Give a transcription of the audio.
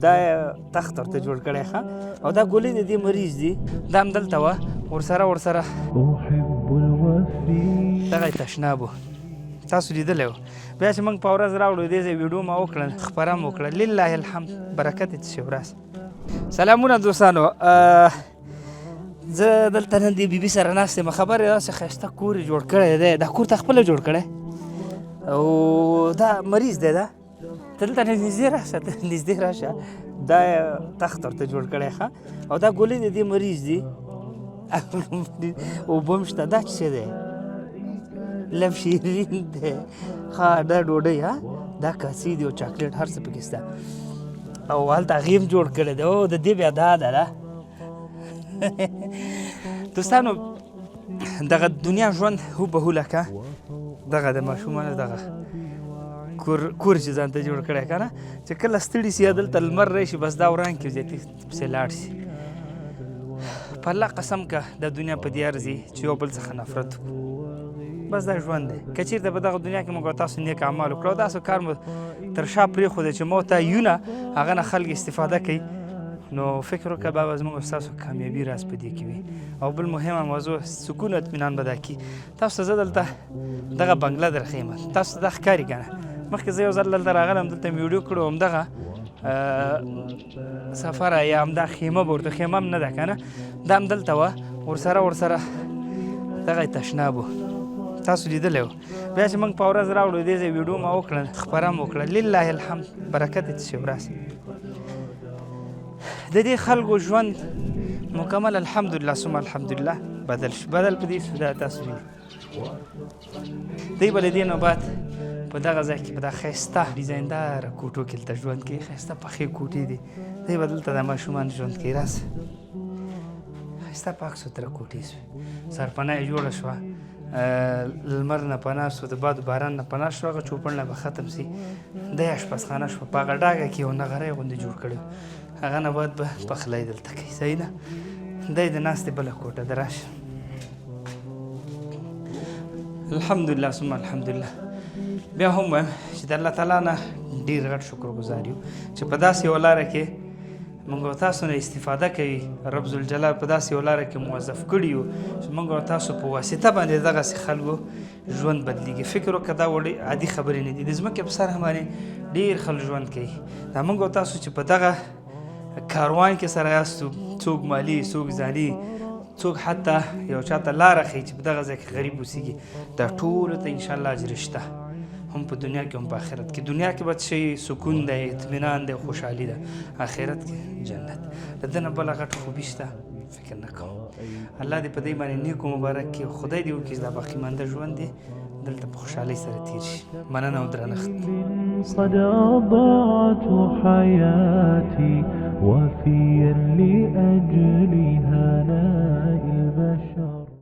دا تخت ورته جوړ کړی ښه او دا ګولۍ د دې مریض دي دا هم دلته وه ورسره دغه یې تشناب و تاسو لیدلی و بیا چې موږ په ورځ راوړو دې ځای ویډیو ما وکړه خپره مو وکړه لله الحمد برکت یې څه شي وراسه سلامونه دوستانو زه دلته نن دې بي بي سره ناست یم خبر یې داسې ښایسته کور یې جوړ کړی دی دا کور ته خپله جوړ کړی او دا مریض دی دا ته دلته نږدې راشه نږدې راشه دا تخت ورته جوړ کړی ښه او دا ګولۍ د دې مریض دي اوبه هم شته دا څه دی لب شیرین دی ښه دا ډوډۍ دا کاسې دي او چاکلیټ هر څه پکې شته او هلته هغې هم جوړ کړی دی او د دې بیا دا ده دوستانو دغه دنیا ژوند هوبهو لکه دغه د ماشومانو دغه کور چې ځان ته جوړ کړی که نه چې کله ستړي سي یا دلته لمر راشي بس دا وران کړي زیاتي پسې لاړ شي په الله قسم که د دنیا په دې ارزي چې یو بل څخه نفرت وکړو بس دا ژوند دی که چېرته په دغه دنیا کې موږ تاسو نیک اعمال وکړو داسې کار مو تر شا پرېښودی چې مو ته یونه هغه نه خلک استفاده کوي نو فکر وکړه بابا زموږ او ستاسو کامیابي راز په دې کې وي او بل مهمه موضوع سکون اطمینان به دا کي تاسو ته زه دلته دغه بنګله درښیم تاسو ته دا ښکاري که نه مخکې زه یو ځل دلته راغلم دلته مې ویډیو کړو همدغه سفره یا همدا خیمه به ورته خیمه هم نه ده که نه دا هم دلته وه ورسره دغه یې تشناب و تاسو لیدلی و بیا چې موږ په ورځ راوړو دې ځای ویډیو ما وکړه خپره مو وکړه لله الحمد برکت یې څه شي وراسه د دې خلکو ژوند مکمل الحمدلله ثم الحمدلله بدل شو بدل په دې شو دا تاسو وینئ دوی به له دې نه بعد په دغه ځای کې په دا ښایسته ډیزاینداره کوټو کې دلته ژوند کوي ښایسته پخې کوټې دي دوی به دلته د ماشومان ژوند کوي راسه ښایسته پاک سوتره کوټې شوې سرپناه یې جوړه شوه لمر نه پناه شو د باد و باران نه پناه شو هغه چوپړ نه به ختم سي دی اشپزخانه شوه په هغه ډاګه کې یو نغری غوندې جوړ کړی هغه نه بعد به پخلی دلته کوي صحیح ده دی د ناستې بله کوټه ده راشه الحمدلله ثم الحمدلله بیا هم وایم چې د الله تعالی نه ډېر غټ شکر ګزار یو چې په داسې یوه لاره کې موږ او تاسو نه استفاده کوي رب ذوالجلال په داسې یوه لاره کې موظف کړي یو چې موږ او تاسو په واسطه باندې دغسې خلکو ژوند بدلیږي فکر وکړه دا وړې عادي خبرې نه دي د ځمکې په سر باندې ډېر خلک ژوند کوي دا موږ او تاسو چې په دغه کاروان کې سره یاستو څوک مالي څوک ځاني څوک حتی یو چاته لاره ښیي چې په دغه ځای کې غریب اوسېږي دا ټولو ته انشاءالله اجر شته هم په دنیا کې هم په آخرت کې دنیا کې به څه شی سکون دی اطمینان دی خوشحالي ده آخرت کې جنت د ده نه بله غټ خوبي شته فکر نه کوم الله دې په دې باندې نیکو مبارک کړي خدای دې وکړي چې دا باقي مانده ژوند دی دلته په خوشحالۍ سره تېر شي مننه او درنښت قد أضاعت حياتي وفيا لأجل